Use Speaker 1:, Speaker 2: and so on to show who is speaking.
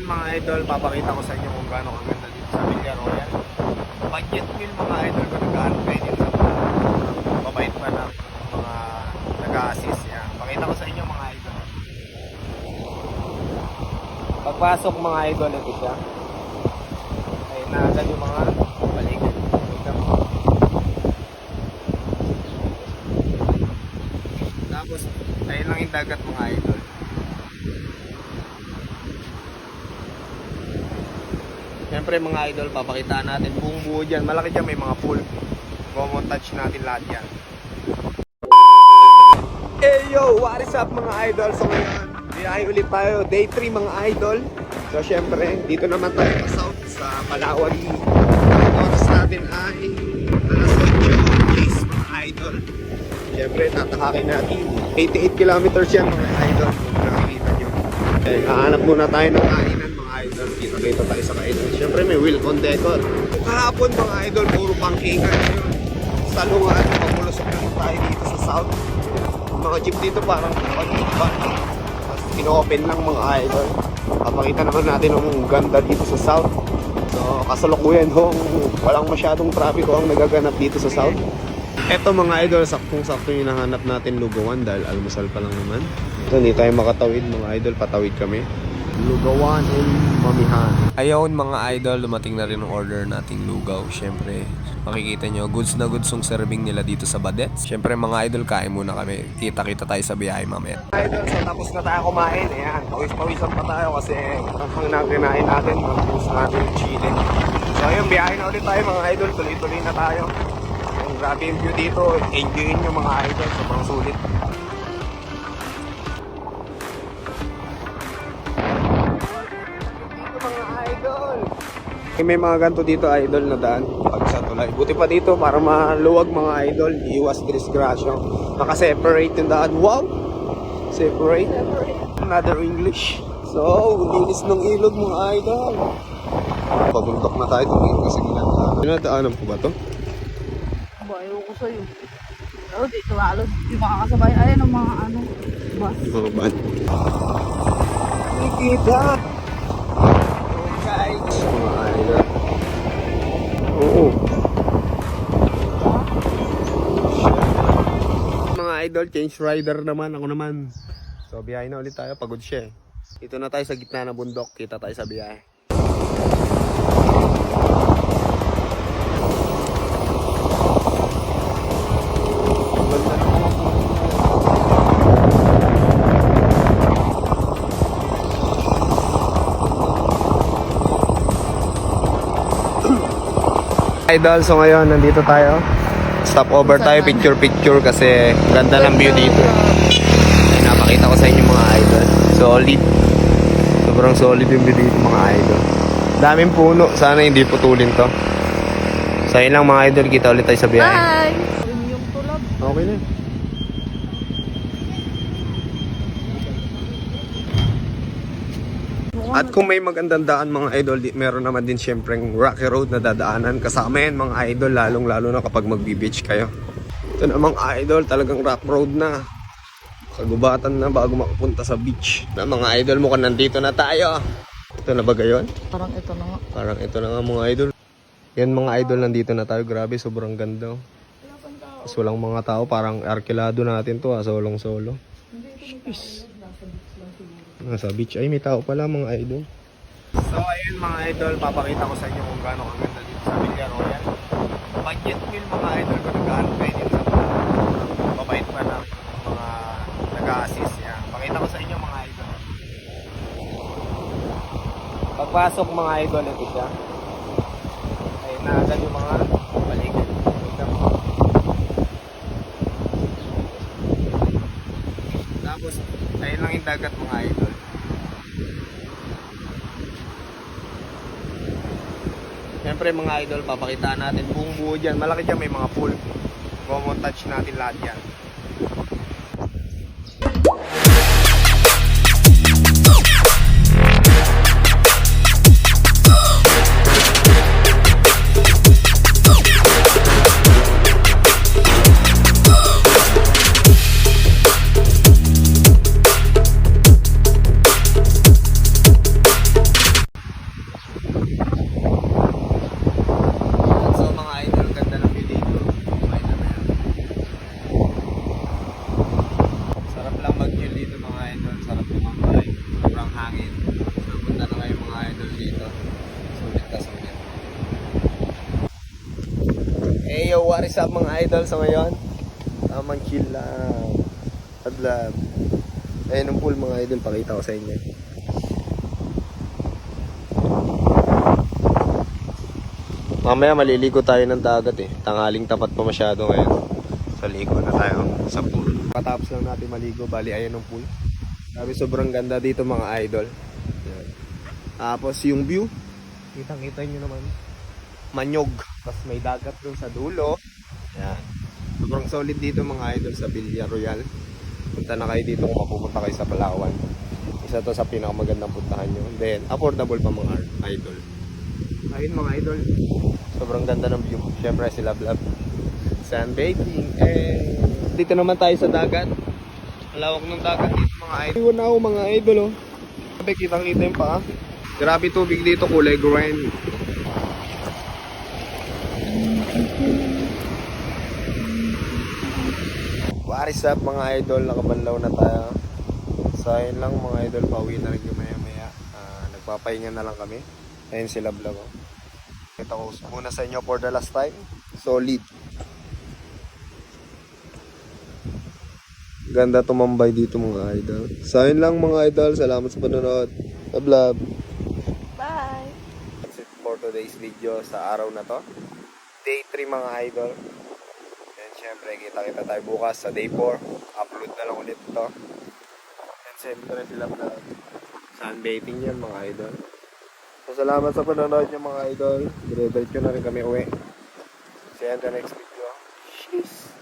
Speaker 1: mga idol, papakita ko sa inyo kung gaano kaganda dito sa Villa Royal. Budget meal mga idol, kung nag-ano kayo dito sa mabait pa na mga nag-a-assist yan. Pakita ko sa inyo mga idol. Pagpasok mga idol, ito siya. Ay naagad yung mga paligid. Tapos, ayun lang yung dagat mga idol. Siyempre mga idol, papakitaan natin buong buo dyan. Malaki dyan, may mga pool. Montage natin lahat yan. Hey yo, what is up mga idol? So ngayon, biyahe ulit tayo. Day 3 mga idol. So siyempre, dito naman tayo sa South, sa Malawali. Ang oras natin ay alas 8 days mga idol. Siyempre, tatahakin natin. 88 kilometers yan mga idol. Kung nakikita nyo. Okay, hahanap muna tayo ng kainan mga idol. Kita tayo sa kainan. Siyempre, may Wilcon Decor. Kahapon mga idol, puro pangkingan ngayon. Salungan, pamulusok naman tayo dito sa South. Mga jeep dito parang pag-iban. Tapos ino-open lang mga idol. Papakita naman natin ang ganda dito sa South. So, kasalukuyan hong walang masyadong traffic ang nagaganap dito sa South. Eto mga idol, saktong-sakto yung nahanap natin lugawan dahil almusal pa lang naman. Ito, hindi tayo makatawid mga idol, patawid kami. Lugawan and mamihan. Ayun mga idol, dumating na rin ang order nating lugaw. Siyempre, makikita nyo, goods na goods yung serving nila dito sa Badets. Siyempre mga idol, kain muna kami. Kita-kita tayo sa biyahe mamaya. Idol, so tapos na tayo kumain. Ayan, pawis-pawisan pa tayo kasi ang kinain natin, ang natin yung chili. So ayun, biyahe na ulit tayo mga idol. Tuloy-tuloy na tayo. Yung grabe yung view dito. Enjoyin nyo mga idol. Sobrang sulit. May mga ganito dito idol na daan pag sa tulay. Buti pa dito para maluwag mga idol, iwas disgrasya. Naka-separate yung daan. Wow! Separate. Another English. So, linis ng ilog mga idol. Pabundok na tayo dito kasi ginagawa. Pinadaanan po ba to?
Speaker 2: Ayaw ko sa'yo. Pero dito lalo, yung makakasabay. Ayan ang mga ano, bus.
Speaker 1: Yung mga ban. Nakikita! Guys! Mga idol. Oo. Mga idol, change rider naman. Ako naman. So, biyahe na ulit tayo. Pagod siya eh. Dito na tayo sa gitna ng bundok. Kita tayo sa biyahe. Idol, so ngayon nandito tayo. Stop over tayo, picture kasi ganda ng view dito. Ay, napakita ko sa inyo mga idol. Solid. Sobrang solid yung view dito mga idol. Daming puno, sana hindi putulin to. So yun lang mga idol, kita ulit tayo sa biyahe.
Speaker 2: Bye! Yung tulog.
Speaker 1: Okay na. At kung may magandang daan mga idol, meron naman din syempreng rocky road na dadaanan. Kasama yan mga idol, lalong-lalo na kapag magbi-beach kayo. Ito namang idol, talagang rock road na. Kagubatan na bago makapunta sa beach. Na mga idol, mukhang nandito na tayo. Ito na ba gayon?
Speaker 2: Parang ito na nga.
Speaker 1: Parang ito na nga mga idol. Yan mga idol, nandito na tayo. Grabe, sobrang ganda. Tapos walang mga tao, parang arkilado natin to ha, solong-solo. Nasa beach. Ay, may tao pala mga idol. So, ayun mga idol, papakita ko sa inyo kung gaano kaganda dito sa Villa Royal. Budget meal mga idol, kung nag-ano kayo dito sa mabait pa na mga nag-a-assist yan. Pakita ko sa inyo mga idol. Pagpasok mga idol, ito siya. Ay, naagad yung mga paligid. Tapos, ayun lang yung dagat mga idol. Siyempre mga idol, papakitaan natin buong buo dyan. Malaki dyan, may mga pool. Montage natin lahat yan. what is up mga idol sa ngayon? Tamang chill lang. Adlab. Ayan ang pool mga idol, pakita ko sa inyo. Mamaya maliligo tayo ng dagat eh. Tanghaling tapat pa masyado ngayon. So ligo na tayo sa pool. Patapos lang natin maligo, bali ayan ang pool. Sabi sobrang ganda dito mga idol. Ayan. Tapos yung view, kitang-kita nyo naman. Manyog. Tapos may dagat dun sa dulo. Ayan. Sobrang solid dito mga idol sa Villa Royal. Punta na kayo dito kung mapupunta kayo sa Palawan. Isa to sa pinakamagandang puntahan nyo. Then, affordable pa mga idol. Ayun mga idol. Sobrang ganda ng view. Siyempre sila vlog. Sunbathing. Dito naman tayo sa dagat. Malawak ng dagat dito mga idol. Iwan na ako mga idol oh. Sabi kitang-kita yung paa. Grabe tubig dito, kulay green. What is up mga idol, nakabanlaw na tayo. So ayun lang mga idol, pauwi na rin yung maya. Nagpapahinga na lang kami. Ayun sila vlog oh. Ito ko muna sa inyo for the last time. Solid. Ganda tumambay dito mga idol. So ayun lang mga idol, salamat sa panonood. Love.
Speaker 2: Bye!
Speaker 1: That's it for today's video sa araw na to. Day 3 mga idol. And syempre kita tayo bukas sa day 4. Upload na lang ulit ito. And syempre sila vlog. Sunbathing yan mga idol. So salamat sa panonood nyo mga idol. Dire-diretso na rin kami uwi. See you in the next video. Cheers!